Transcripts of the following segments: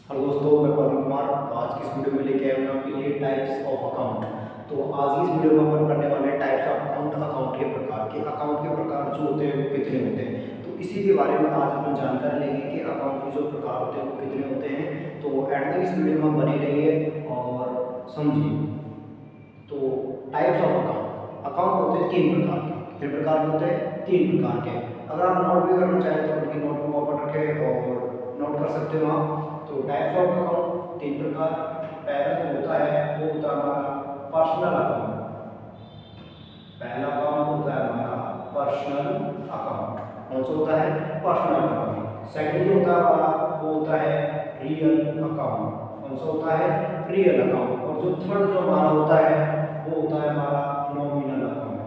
Hello दोस्तों, मैं पवन कुमार। तो आज की इस वीडियो में लेके आया हूँ आपके लिए टाइप्स ऑफ अकाउंट। तो आज की इस वीडियो में अपन पढ़ने वाले हैं टाइप्स ऑफ अकाउंट, अकाउंट के प्रकार जो होते हैं वो कितने होते हैं। तो इसी के बारे में आज अपन जानकारी लेंगे कि अकाउंट के जो प्रकार होते हैं वो कितने होते हैं। तो एट तक इस वीडियो में बने रहिए और समझिए। तो टाइप्स ऑफ अकाउंट, अकाउंट होते हैं तीन प्रकार के। कितने प्रकार के होते हैं? तीन प्रकार के। अगर आप नोट भी करना चाहें तो अपनी नोट को ओपन रखें और नोट कर सकते हो आप। तो टाइप्स ऑफ अकाउंट तीन प्रकार। पहला जो होता है वो होता है हमारा पर्सनल अकाउंट। पहला अकाउंट होता है हमारा पर्सनल अकाउंट। कौन सा होता है? Personal account. सेकंड जो होता है हमारा वो होता है रियल अकाउंट। कौन सा होता है? Real account. और जो थर्ड जो हमारा होता है वो होता है हमारा nominal account.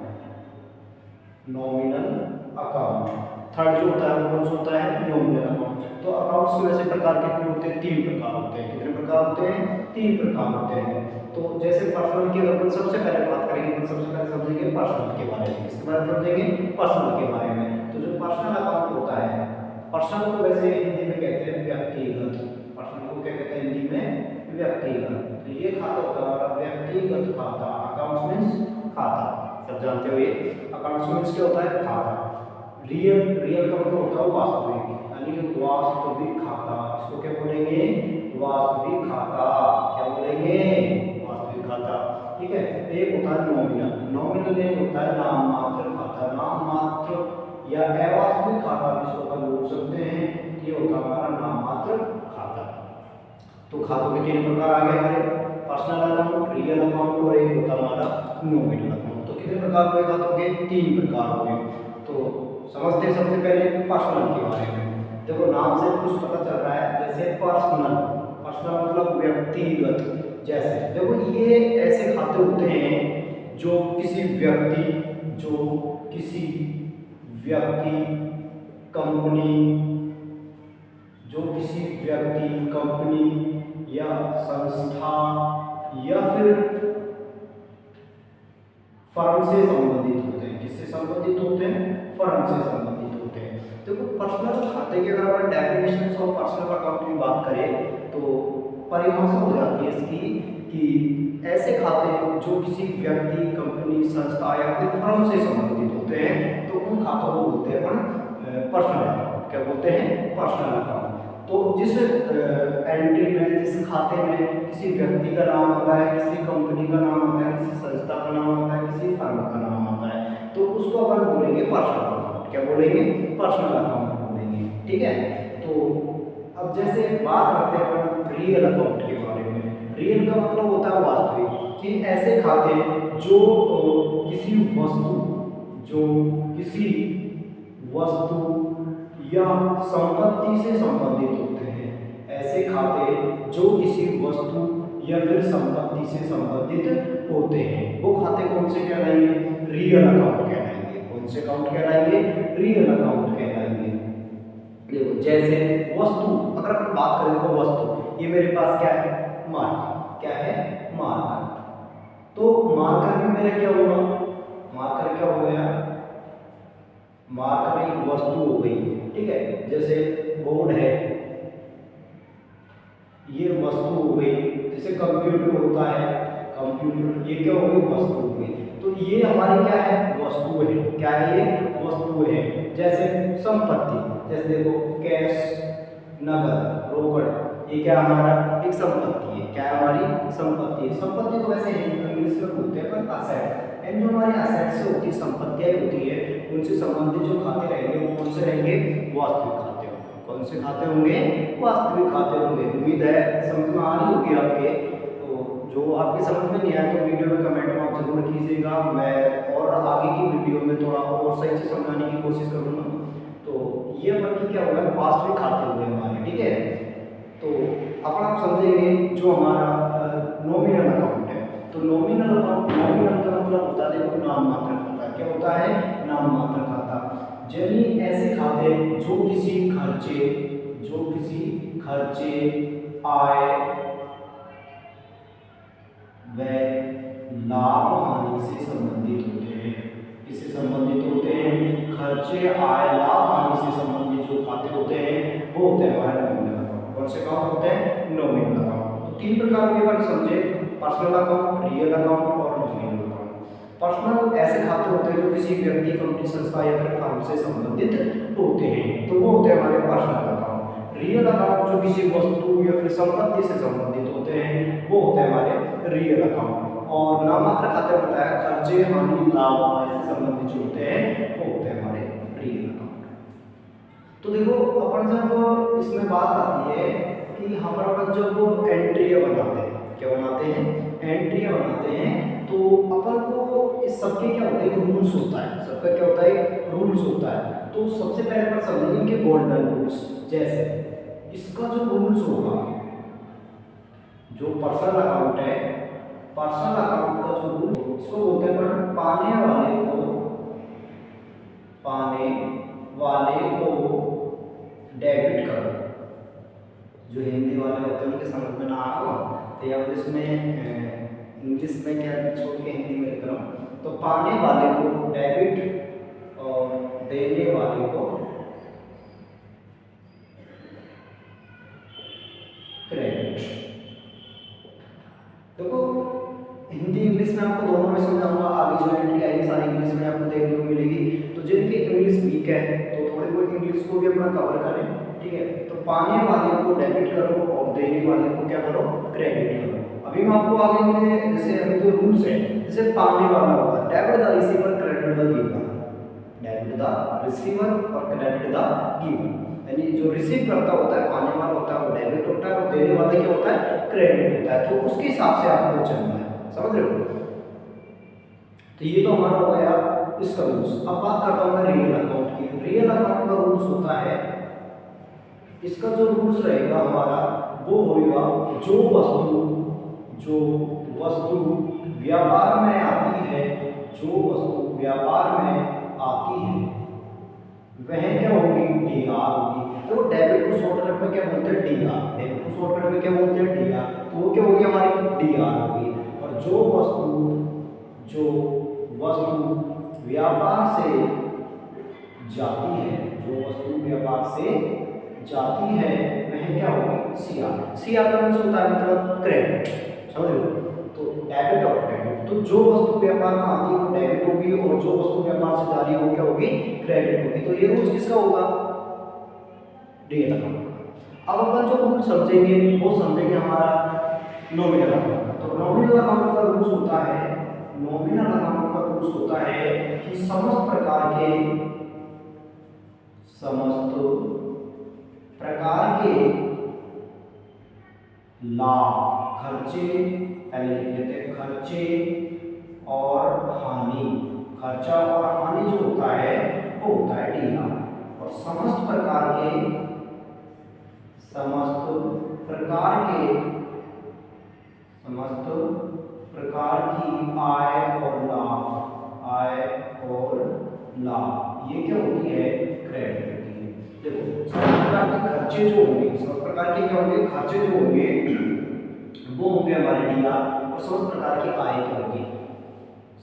Nominal account. Third जो होता है वो कौन सा होता है? Nominal account. तो अकाउंट्स के वैसे प्रकार कितने होते हैं? तीन प्रकार होते हैं। कितने प्रकार होते हैं? तीन प्रकार होते हैं। तो जैसे पर्सनल की अगर अपन सबसे पहले बात करेंगे तो सबसे पहले समझेंगे पर्सनल के बारे में। किसके बारे में समझेंगे? पर्सनल के बारे में। तो जो पर्सनल अकाउंट होता है, पर्सनल को वैसे हिंदी में कहते हैं व्यक्तिगत। पर्सनल को क्या कहते हैं हिंदी में? व्यक्तिगत। तो ये खाता होता है व्यक्तिगत खाता। अकाउंट्स मींस खाता, सब जानते हो ये। अकाउंट्स मींस क्या होता है? खाता। रियल, रियल का मतलब होता है वास्तविक, यानी कि वास्तविक खाता। इसको क्या बोलेंगे? वास्तविक खाता। क्या बोलेंगे? वास्तविक खाता। ठीक है। एक होता है नॉमिनल। नॉमिनल एक होता है नाम मात्र खाता। नाम मात्र या अवास्तविक खाता जिसको अपन बोल सकते हैं, ये होता है हमारा नाम मात्र खाता। तो खातों के तीन प्रकार आ गए हमारे, पर्सनल अकाउंट, रियल अकाउंट और एक होता हमारा नॉमिनल अकाउंट। तो कितने प्रकार हुए खातों के? तीन प्रकार हो गए। तो समझते हैं सबसे पहले पर्सनल के बारे में। देखो नाम से कुछ पता चल रहा है, जैसे पर्सनल। पर्सनल मतलब व्यक्तिगत। जैसे देखो ये ऐसे खाते होते हैं जो किसी व्यक्ति, कंपनी, जो किसी व्यक्ति, कंपनी या संस्था या फिर फर्म से संबंधित होते हैं। किससे संबंधित होते हैं? फर्म से संबंधित होते हैं। देखो पर्सनल खाते की अगर अपन डेफिनेशन ऑफ पर्सनल अकाउंट की बात करें तो परिभाषा हो जाती है इसकी कि ऐसे खाते जो किसी व्यक्ति, कंपनी, संस्था या फिर फर्म से संबंधित होते हैं तो उन खातों को बोलते हैं अपन पर्सनल अकाउंट। क्या बोलते हैं? Personal account. तो जिस एंट्री में, जिस खाते में किसी व्यक्ति का नाम आता है, किसी कंपनी का नाम आता है, किसी संस्था का नाम आता है, किसी फर्म का नाम आता है, तो उसको अपन बोलेंगे पर्सनल अकाउंट। क्या बोलेंगे? पर्सनल अकाउंट बोलेंगे। ठीक है। तो अब जैसे बात करते हैं अपन रियल अकाउंट के बारे में। रियल का मतलब होता है वास्तविक, कि ऐसे खाते जो किसी वस्तु, जो किसी वस्तु या संपत्ति से संबंधित होते हैं। ऐसे खाते जो किसी वस्तु या फिर संपत्ति से संबंधित होते हैं, वो खाते कौन से कहलाएंगे? रियल अकाउंट कहलाएंगे। कौन से अकाउंट कहलाएंगे? रियल अकाउंट कहलाएंगे। देखो जैसे वस्तु, अगर अपन बात करें तो वस्तु, ये मेरे पास क्या है? मार्कर। क्या है? मार्कर। तो मार्कर में मेरा क्या होगा? मार्कर क्या हो गया? मार्कर एक वस्तु हो गई। ठीक है। जैसे बोर्ड है, ये वस्तु हो गई। जैसे कंप्यूटर होता है, कंप्यूटर, ये क्या हो गई? वस्तु हो गई। तो ये हमारी क्या है? वस्तु है। क्या है ये? वस्तु है। जैसे संपत्ति, जैसे देखो कैश, नगद, रोकड़, ये क्या हमारा? एक संपत्ति है। क्या है? हमारी संपत्ति है। संपत्ति को वैसे इंग्लिश में बोलते हैं अपन असेट। एंड जो हमारी असेट से होती है, संपत्तियां होती है, उनसे संबंधित जो खाते रहेंगे वो कौन से रहेंगे? वास्तविक खाते होंगे। कौन से खाते होंगे? वास्तविक खाते होंगे। उम्मीद है समझ में आ रही होगी आपके। तो जो आपके समझ में नहीं आया तो वीडियो में कमेंट में आप जरूर कीजिएगा। मैं और आगे की वीडियो में थोड़ा और सही से समझाने की कोशिश करूँगा। तो ये अपन की क्या होगा? वास्तविक खाते होंगे हमारे। ठीक है। तो अपन आप समझेंगे जो हमारा नॉमिनल अकाउंट है। तो नॉमिनल अकाउंट, नॉमिनल का मतलब होता है देखो नाम मात्र खाता। क्या होता है? नाम मात्र खाता। यानी ऐसे खाते जो किसी खर्चे, आय व लाभ हानि से संबंधित होते हैं। किससे संबंधित होते हैं? खर्चे, आय, लाभ हानि से संबंधित जो खाते होते हैं वो होते हैं हमारे नॉमिनल अकाउंट। कौन से अकाउंट होते हैं? तीन प्रकार के बारे समझे, पर्सनल अकाउंट, रियल अकाउंट और नॉमिनल अकाउंट। पर्सनल ऐसे खाते होते हैं जो किसी व्यक्ति, कंपनी, संस्था या फिर फर्म से संबंधित होते हैं, तो वो होते हैं हमारे पर्सनल अकाउंट। रियल अकाउंट जो किसी वस्तु या फिर संपत्ति से संबंधित होते हैं, वो होते हैं हमारे रियल अकाउंट। और नाममात्र खाते बताया, खर्चे, हानि, लाभ ऐसे संबंधित जो होते हैं वो होते हैं हमारे रियल अकाउंट। तो देखो अपन जब इसमें बात आती है कि यहाँ पर अपन जब एंट्रियाँ बनाते हैं, क्या बनाते हैं, एंट्रियाँ बनाते हैं, तो अपन को इस सबके क्या होता है, रूल्स होता है, सबका क्या होता है, रूल्स होता है। तो सबसे पहले अपन समझेंगे कि गोल्डन रूल्स, जैसे इसका जो रूल्स होगा, जो पर्सनल अकाउंट है, पर्सनल अकाउंट का जो रूल, इसको बोलते हैं पाने वाले को डेबिट करो। जो हिंदी वाले होते हैं उनके समझ में ना आ रहा हो तो या इंग्लिश में क्या छोड़ के हिंदी में लिख रहा हूँ, तो पाने वाले को डेबिट और देने वाले को क्रेडिट। देखो हिंदी इंग्लिश में आपको दोनों में समझाऊंगा, आगे जो एंट्री आएगी सारी इंग्लिश में आपको देखने को मिलेगी। तो जिनकी इंग्लिश वीक है तो थोड़ी बहुत इंग्लिश को भी अपना कवर करें, ठीक है। तो पाने वाले को डेबिट करो और देने वाले को क्या करो, क्रेडिट करो। अभी मैं आपको आगे में जैसे अभी तो रूल्स है, जैसे पाने वाला होगा debit the receiver credit the giver, debit the receiver और क्रेडिट द गिवर, यानी जो रिसीव करता होता है, पाने वाला होता है वो डेबिट होता है और देने वाला क्या होता है, क्रेडिट होता है। तो उसके हिसाब से आपको चलना है, समझ रहे हो। तो ये तो हमारा हो गया इसका रूल्स। अब बात करता हूँ मैं रियल अकाउंट की। रियल अकाउंट का रूल्स होता है, इसका जो रूल्स रहेगा हमारा वो होगा, जो वस्तु व्यापार में आती है, जो वस्तु व्यापार में आती है वह क्या होगी, डीआर होगी। तो डेबिट को शॉर्टकट में क्या बोलते हैं, डीआर, डेबिट को शॉर्टकट में क्या बोलते हैं, डीआर। तो वो क्या होगी, हमारी डीआर होगी। और जो वस्तु व्यापार से जाती है, जो वस्तु व्यापार से जाती है वह क्या होगी, सीआर। सीआर का मतलब होता है मतलब क्रेडिट, समझ लो। तो डेबिट और क्रेडिट, तो जो वस्तु व्यापार में आती है वो डेबिट होगी और जो वस्तु व्यापार से जा रही है वो क्या होगी, क्रेडिट होगी। तो ये रूल्स किसका होगा, रियल अकाउंट का। अब अपन जो रूल समझेंगे वो समझेंगे हमारा नॉमिनल अकाउंट। तो नॉमिनल अकाउंट का रूल्स होता है, नॉमिनल अकाउंट का रूल्स होता है कि समस्त प्रकार के लाभ, खर्चे, पहले लिख लेते हैं, खर्चे और हानि, खर्चा और हानि जो होता है वो होता है डीआर। और समस्त प्रकार की आय और लाभ ये क्या होती है, क्रेडिट होती है। देखो समस्त प्रकार के खर्चे जो होंगे, समस्त प्रकार के क्या होंगे, खर्चे जो होंगे वो होंगे हमारे डीआर, और समस्त प्रकार की आय क्या होगी,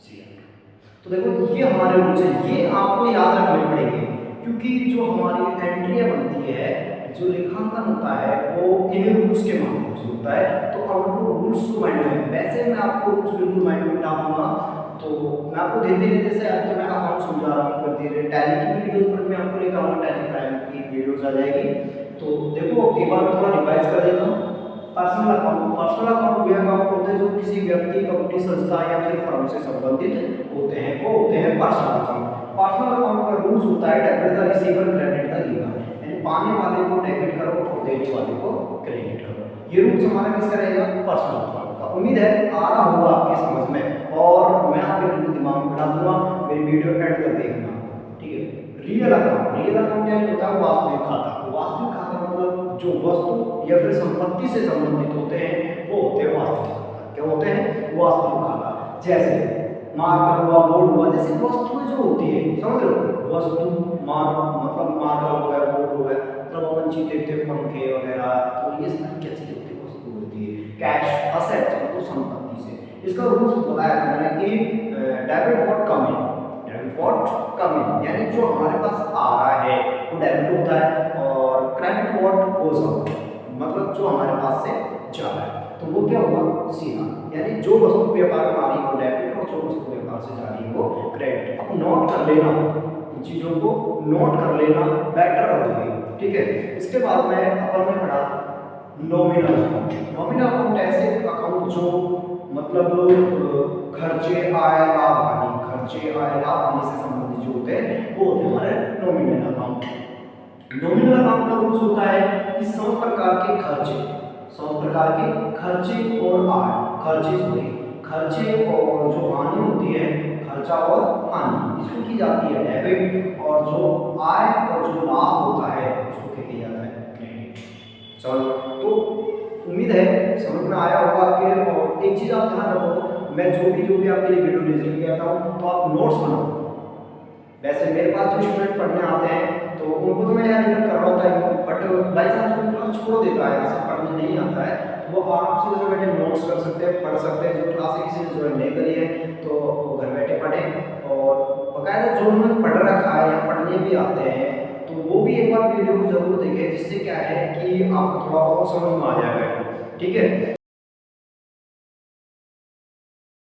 सीआर। तो देखो ये हमारे रूल्स हैं, ये आपको याद रखने पड़ेंगे, क्योंकि जो हमारी एंट्रियां बनती है, जो लेखांकन होता है वो इन रूल्स के माध्यम से होता है। तो आपको रूल्स को माइंड में, वैसे मैं आपको रूल्स बिल्कुल माइंड में डालूंगा, तो मैं आपको धीरे धीरे जैसे आज तो मैं अकाउंट समझा रहा हूँ, फिर धीरे टैली की वीडियोस पर मैं आपको लेकर आऊँगा, टैली प्राइम की वीडियोस आ जाएगी। तो देखो एक बार थोड़ा रिवाइज कर देता हूँ। पर्सनल अकाउंट वे अकाउंट होते हैं जो किसी व्यक्ति, कंपनी, संस्था या फिर फर्म से संबंधित होते हैं, वो होते हैं पर्सनल अकाउंट। पर्सनल अकाउंट का रूल्स होता है debit the receiver credit the giver, यानी पाने वाले को डेबिट करो और देने वाले को क्रेडिट करो। ये रूल्स हमारा किसका रहेगा, पर्सनल अकाउंट का। उम्मीद है आ रहा होगा आपके समझ में, और मैं आपके बिल्कुल दिमाग में बिठा दूंगा, मेरी वीडियो एंड तक देखना, ठीक है। रियल अकाउंट क्या होता है, वास्तविक खाता। वास्तविक खाता मतलब जो वस्तु या फिर संपत्ति से संबंधित होते हैं वो होते हैं वास्तविक खाता। क्या होते हैं, वास्तविक खाता। जैसे मार्कर हुआ, बोर्ड हुआ, जैसे वस्तुएं जो होती है, समझ लो, वस्तु मतलब मार्कर हो गया, बोर्ड हो गया, मतलब अपन चीज देखते हैं पंखे वगैरह, तो ये सारी क्या चीज होती है, वस्तु होती है। कैश असेट्स मतलब संपत्ति से। इसका रूल्स बताया था मैंने कि डेबिट व्हाट कम इन, यानी जो हमारे पास आ रहा है वो डेबिट होता है, और क्रेडिट व्हाट गोज आउट मतलब जो हमारे पास से जा रहा है, तो वो क्या होगा, सीधा, यानी जो वस्तु व्यापार में आ रही है वो डेबिट और जो वस्तु व्यापार से जा रही है वो क्रेडिट। अब नोट कर लेना, इन चीज़ों को नोट कर लेना बेटर होगी, ठीक है। इसके बाद में अपन ने पढ़ा नॉमिनल अकाउंट। नॉमिनल अकाउंट ऐसे अकाउंट जो मतलब खर्चे आय लाभ हानि, खर्चे आय लाभ हानि से संबंधित जो होते हैं वो होते हैं हमारे नॉमिनल अकाउंट। नॉमिनल अकाउंट का रूल्स होता है कि सब प्रकार के खर्चे, सब प्रकार के खर्चे और आय, खर्चे और जो हानि होती है, खर्चा और हानि, इसको की जाती है डेबिट, और जो आय और जो लाभ होता है उसको किया जाता है क्रेडिट। चलो, तो उम्मीद है समझ में आया होगा आपके। और एक चीज आप ध्यान रखो, मैं जो भी आपके लिए वीडियो डिजाइन करता हूँ तो आप नोट्स बनाओ। वैसे मेरे पास जो स्टूडेंट पढ़ने आते हैं तो उनको तो मैं यहाँ रिटर्न करवाता ही हूँ, बट बाई चांस कोई क्लास छोड़ देता है, ऐसा पढ़ने नहीं आता है, तो वो आराम से घर बैठे नोट्स कर सकते हैं, पढ़ सकते हैं। जो क्लास किसी ने ज्वाइन नहीं करी है तो वो घर बैठे पढ़ें, और बाकायदा जो उन्होंने पढ़ रखा है या पढ़ने भी आते हैं तो वो भी एक बार वीडियो को जरूर देखें, जिससे क्या है कि आपको थोड़ा और समझ में आ जाएगा, ठीक है।